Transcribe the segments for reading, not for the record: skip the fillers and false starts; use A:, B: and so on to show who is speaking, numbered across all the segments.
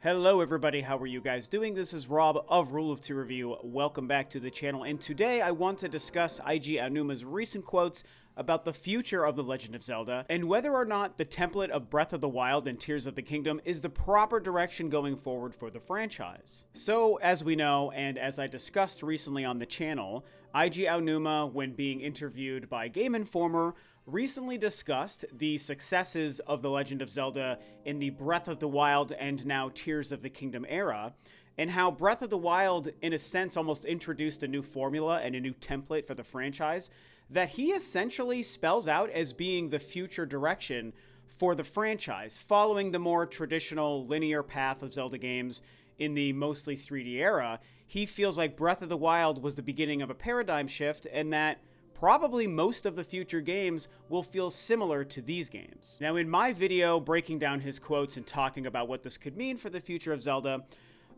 A: Hello everybody, how are you guys doing? This is Rob of Rule of Two Review. Welcome back to the channel, and today I want to discuss IG Aonuma's recent quotes about the future of The Legend of Zelda, and whether or not the template of Breath of the Wild and Tears of the Kingdom is the proper direction going forward for the franchise. So, as we know, and as I discussed recently on the channel, IG Aonuma, when being interviewed by Game Informer, recently discussed the successes of The Legend of Zelda in the Breath of the Wild and now Tears of the Kingdom era, and how Breath of the Wild, in a sense, almost introduced a new formula and a new template for the franchise that he essentially spells out as being the future direction for the franchise, following the more traditional linear path of Zelda games in the mostly 3D era. He feels like Breath of the Wild was the beginning of a paradigm shift, and that probably most of the future games will feel similar to these games. Now, in my video breaking down his quotes and talking about what this could mean for the future of Zelda,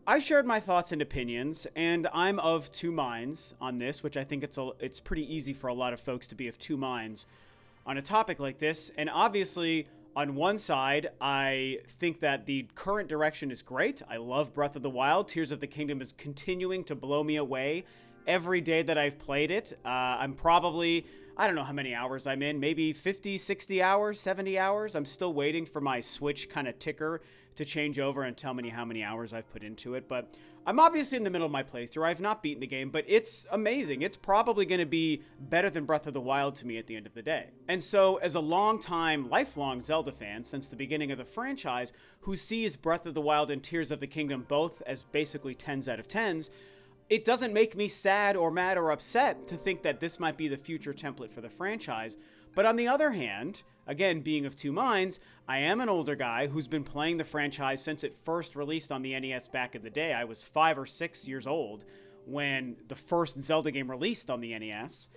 A: I shared my thoughts and opinions, and I'm of two minds on this, which I think it's pretty easy for a lot of folks to be of two minds on a topic like this. And obviously, on one side, I think that the current direction is great. I love Breath of the Wild. Tears of the Kingdom is continuing to blow me away every day that I've played it. I'm probably, I don't know how many hours I'm in, maybe 50, 60 hours, 70 hours. I'm still waiting for my Switch kind of ticker to change over and tell me how many hours I've put into it. But I'm obviously in the middle of my playthrough. I've not beaten the game, but it's amazing. It's probably going to be better than Breath of the Wild to me at the end of the day. And so, as a lifelong Zelda fan since the beginning of the franchise, who sees Breath of the Wild and Tears of the Kingdom both as basically 10s out of 10s, it doesn't make me sad or mad or upset to think that this might be the future template for the franchise. But on the other hand, again, being of two minds, I am an older guy who's been playing the franchise since it first released on the NES back in the day. I was 5 or 6 years old when the first Zelda game released on the NES.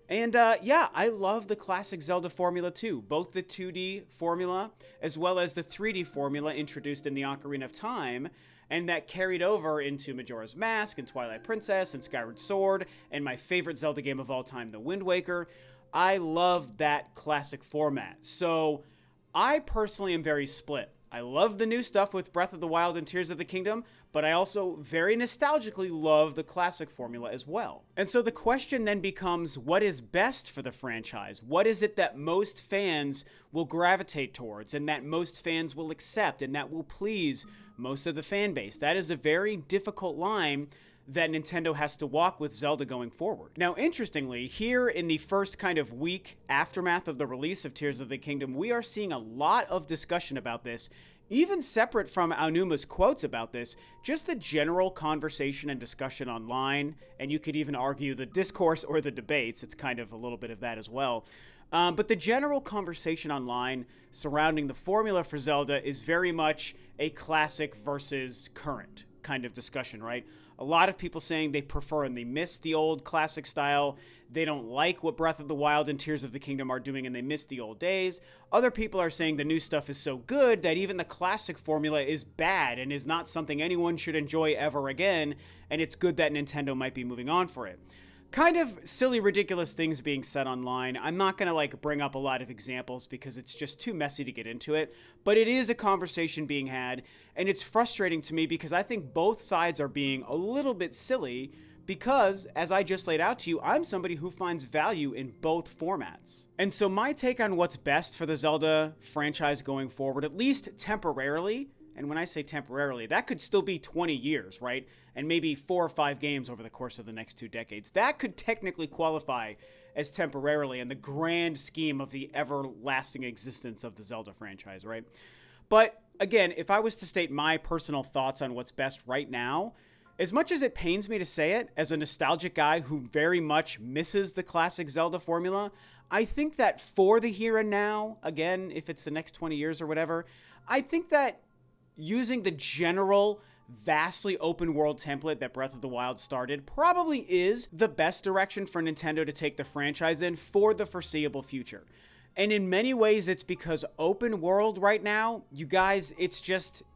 A: And yeah, I love the classic Zelda formula too, both the 2D formula as well as the 3D formula introduced in the Ocarina of Time, and that carried over into Majora's Mask and Twilight Princess and Skyward Sword and my favorite Zelda game of all time, The Wind Waker. I love that classic format. So I personally am very split. I love the new stuff with Breath of the Wild and Tears of the Kingdom, but I also very nostalgically love the classic formula as well. And so the question then becomes, what is best for the franchise? What is it that most fans will gravitate towards and that most fans will accept and that will please most of the fan base? That is a very difficult line that Nintendo has to walk with Zelda going forward. Now, interestingly, here in the first kind of week aftermath of the release of Tears of the Kingdom, we are seeing a lot of discussion about this, even separate from Aonuma's quotes about this, just the general conversation and discussion online, and you could even argue the discourse or the debates. It's kind of a little bit of that as well. But the general conversation online surrounding the formula for Zelda is very much a classic versus current kind of discussion, right? A lot of people saying they prefer and they miss the old classic style. They don't like what Breath of the Wild and Tears of the Kingdom are doing and they miss the old days. Other people are saying the new stuff is so good that even the classic formula is bad and is not something anyone should enjoy ever again, and it's good that Nintendo might be moving on for it. Kind of silly, ridiculous things being said online. I'm not going to bring up a lot of examples because it's just too messy to get into it, but it is a conversation being had, and it's frustrating to me because I think both sides are being a little bit silly because, as I just laid out to you, I'm somebody who finds value in both formats. And so my take on what's best for the Zelda franchise going forward, at least temporarily, and when I say temporarily, that could still be 20 years, right? And maybe 4 or 5 games over the course of the next 2 decades. That could technically qualify as temporarily in the grand scheme of the everlasting existence of the Zelda franchise, right? But again, if I was to state my personal thoughts on what's best right now, as much as it pains me to say it, as a nostalgic guy who very much misses the classic Zelda formula, I think that for the here and now, again, if it's the next 20 years or whatever, I think that using the general, vastly open world template that Breath of the Wild started probably is the best direction for Nintendo to take the franchise in for the foreseeable future. And in many ways, it's because open world right now, you guys, it's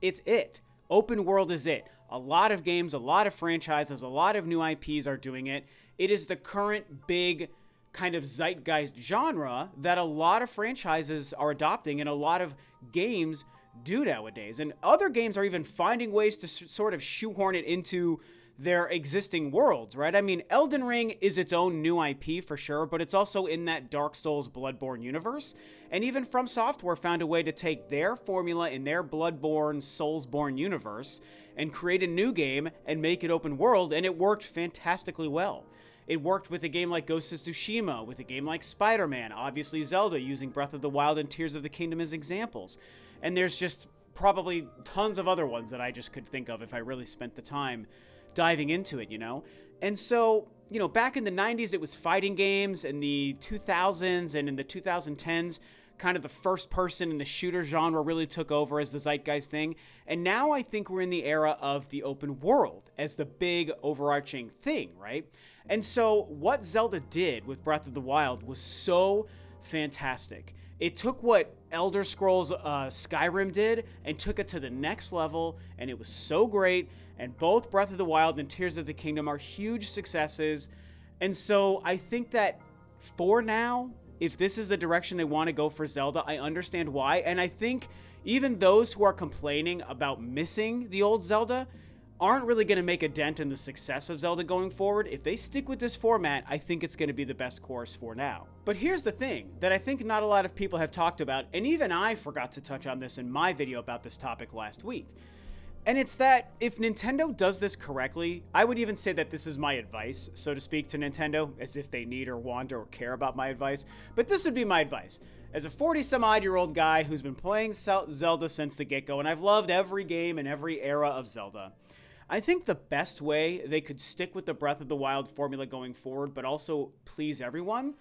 A: it. Open world is it. A lot of games, a lot of franchises, a lot of new IPs are doing it. It is the current big kind of zeitgeist genre that a lot of franchises are adopting and a lot of games do nowadays. And other games are even finding ways to sort of shoehorn it into their existing worlds, right? I mean, Elden Ring is its own new IP for sure, but it's also in that Dark Souls Bloodborne universe. And even From Software found a way to take their formula in their Bloodborne Soulsborne universe and create a new game and make it open world, and it worked fantastically well. It worked with a game like Ghost of Tsushima, with a game like Spider-Man, obviously Zelda, using Breath of the Wild and Tears of the Kingdom as examples. And there's just probably tons of other ones that I just could think of if I really spent the time diving into it, you know? And so, you know, back in the 90s, it was fighting games. In the 2000s and in the 2010s, kind of the first person in the shooter genre really took over as the zeitgeist thing. And now I think we're in the era of the open world as the big overarching thing, right? And so what Zelda did with Breath of the Wild was so fantastic. It took what Elder Scrolls Skyrim did and took it to the next level, and it was so great. And both Breath of the Wild and Tears of the Kingdom are huge successes. And so I think that for now, if this is the direction they want to go for Zelda, I understand why. And I think even those who are complaining about missing the old Zelda aren't really going to make a dent in the success of Zelda going forward. If they stick with this format, I think it's going to be the best course for now. But here's the thing that I think not a lot of people have talked about, and even I forgot to touch on this in my video about this topic last week. And it's that if Nintendo does this correctly, I would even say that this is my advice, so to speak, to Nintendo, as if they need or want or care about my advice. But this would be my advice. As a 40-some-odd-year-old guy who's been playing Zelda since the get-go, and I've loved every game and every era of Zelda, I think the best way they could stick with the Breath of the Wild formula going forward, but also please everyone,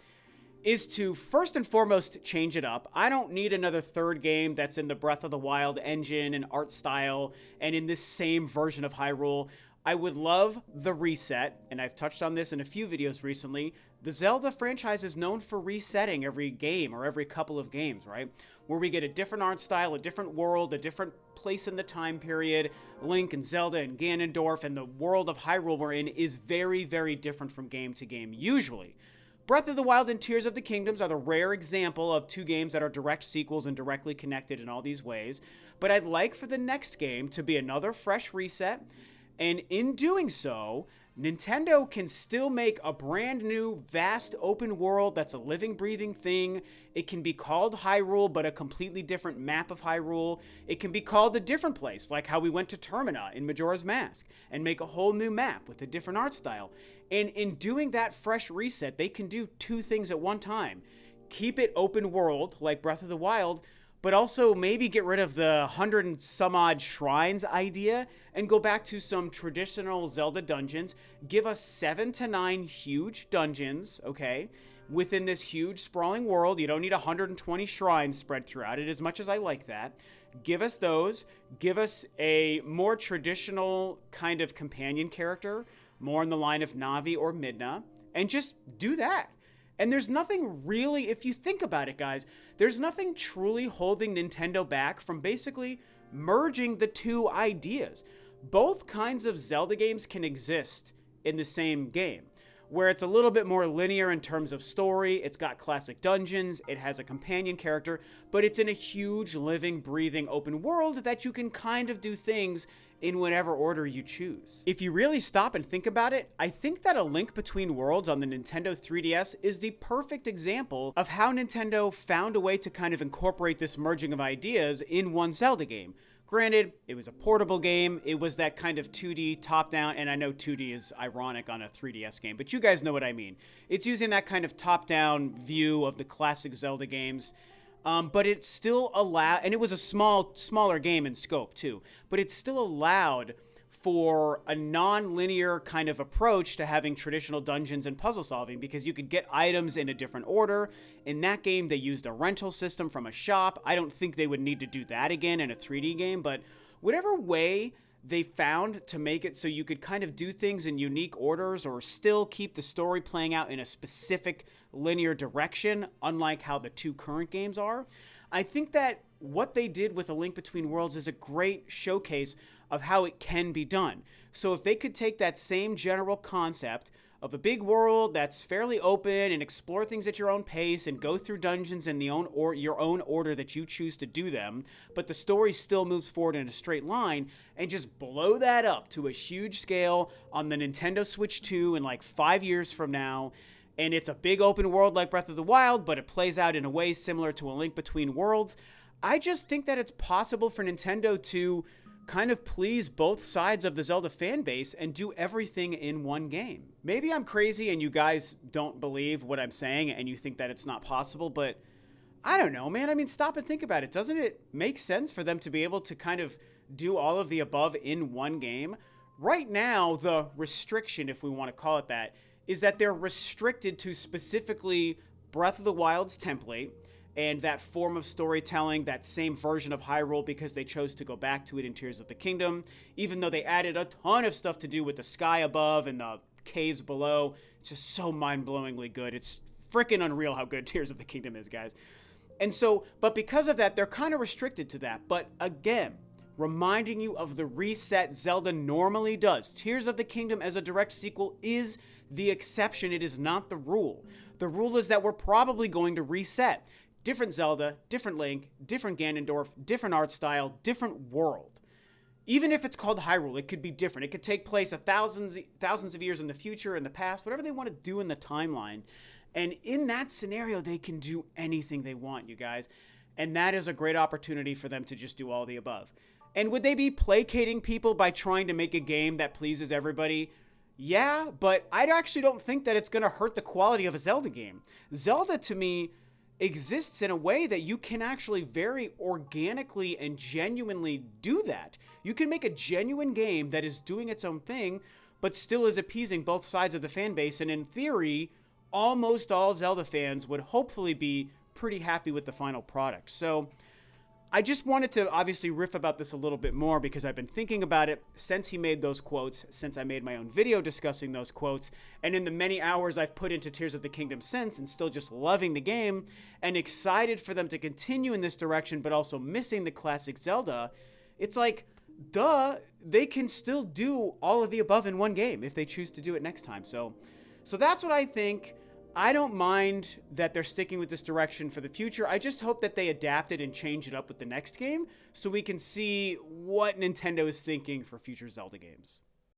A: is to first and foremost change it up. I don't need another third game that's in the Breath of the Wild engine and art style and in this same version of Hyrule. I would love the reset, and I've touched on this in a few videos recently. The Zelda franchise is known for resetting every game or every couple of games, right? Where we get a different art style, a different world, a different place in the time period. Link and Zelda and Ganondorf and the world of Hyrule we're in is very, very different from game to game, usually. Breath of the Wild and Tears of the Kingdoms are the rare example of two games that are direct sequels and directly connected in all these ways. But I'd like for the next game to be another fresh reset. And in doing so, Nintendo can still make a brand new, vast open world that's a living, breathing thing. It can be called Hyrule, but a completely different map of Hyrule. It can be called a different place, like how we went to Termina in Majora's Mask, and make a whole new map with a different art style. And in doing that fresh reset, they can do two things at one time. Keep it open world, like Breath of the Wild, but also maybe get rid of the 100 and some odd shrines idea and go back to some traditional Zelda dungeons. Give us 7 to 9 huge dungeons, okay, within this huge sprawling world. You don't need 120 shrines spread throughout it, as much as I like that. Give us those. Give us a more traditional kind of companion character, more in the line of Navi or Midna, and just do that. And there's nothing really, if you think about it, guys, there's nothing truly holding Nintendo back from basically merging the two ideas. Both kinds of Zelda games can exist in the same game, where it's a little bit more linear in terms of story. It's got classic dungeons, it has a companion character, but it's in a huge, living, breathing open world that you can kind of do things in whatever order you choose. If you really stop and think about it, I think that A Link Between Worlds on the Nintendo 3DS is the perfect example of how Nintendo found a way to kind of incorporate this merging of ideas in one Zelda game. Granted, it was a portable game, it was that kind of 2D top-down, and I know 2D is ironic on a 3DS game, but you guys know what I mean. It's using that kind of top-down view of the classic Zelda games. But it still allowed, and it was a smaller game in scope too, but it still allowed for a non-linear kind of approach to having traditional dungeons and puzzle solving, because you could get items in a different order. In that game, they used a rental system from a shop. I don't think they would need to do that again in a 3D game, but whatever way they found to make it so you could kind of do things in unique orders or still keep the story playing out in a specific linear direction, unlike how the two current games are. I think that what they did with A Link Between Worlds is a great showcase of how it can be done. So if they could take that same general concept of a big world that's fairly open and explore things at your own pace and go through dungeons in your own order that you choose to do them, but the story still moves forward in a straight line, and just blow that up to a huge scale on the Nintendo Switch 2 in like 5 years from now. And it's a big open world like Breath of the Wild, but it plays out in a way similar to A Link Between Worlds. I just think that it's possible for Nintendo to kind of please both sides of the Zelda fan base and do everything in one game. Maybe I'm crazy and you guys don't believe what I'm saying and you think that it's not possible, but I don't know, man. I mean, stop and think about it. Doesn't it make sense for them to be able to kind of do all of the above in one game? Right now, the restriction, if we want to call it that, is that they're restricted to specifically Breath of the Wild's template and that form of storytelling, that same version of Hyrule, because they chose to go back to it in Tears of the Kingdom, even though they added a ton of stuff to do with the sky above and the caves below. It's just so mind-blowingly good. It's freaking unreal how good Tears of the Kingdom is, guys. And so, but because of that, they're kind of restricted to that. But again, reminding you of the reset Zelda normally does. Tears of the Kingdom as a direct sequel is the exception. It is not the rule. The rule is that we're probably going to reset. Different Zelda, different Link, different Ganondorf, different art style, different world. Even if it's called Hyrule, it could be different. It could take place thousands of years in the future, in the past, whatever they want to do in the timeline. And in that scenario, they can do anything they want, you guys. And that is a great opportunity for them to just do all the above. And would they be placating people by trying to make a game that pleases everybody? Yeah, but I actually don't think that it's going to hurt the quality of a Zelda game. Zelda, to me, exists in a way that you can actually very organically and genuinely do that. You can make a genuine game that is doing its own thing, but still is appeasing both sides of the fan base. And in theory, almost all Zelda fans would hopefully be pretty happy with the final product. So I just wanted to obviously riff about this a little bit more because I've been thinking about it since he made those quotes, since I made my own video discussing those quotes, and in the many hours I've put into Tears of the Kingdom since, and still just loving the game and excited for them to continue in this direction, but also missing the classic Zelda. It's like, duh, they can still do all of the above in one game if they choose to do it next time. So that's what I think. I don't mind that they're sticking with this direction for the future. I just hope that they adapt it and change it up with the next game so we can see what Nintendo is thinking for future Zelda games.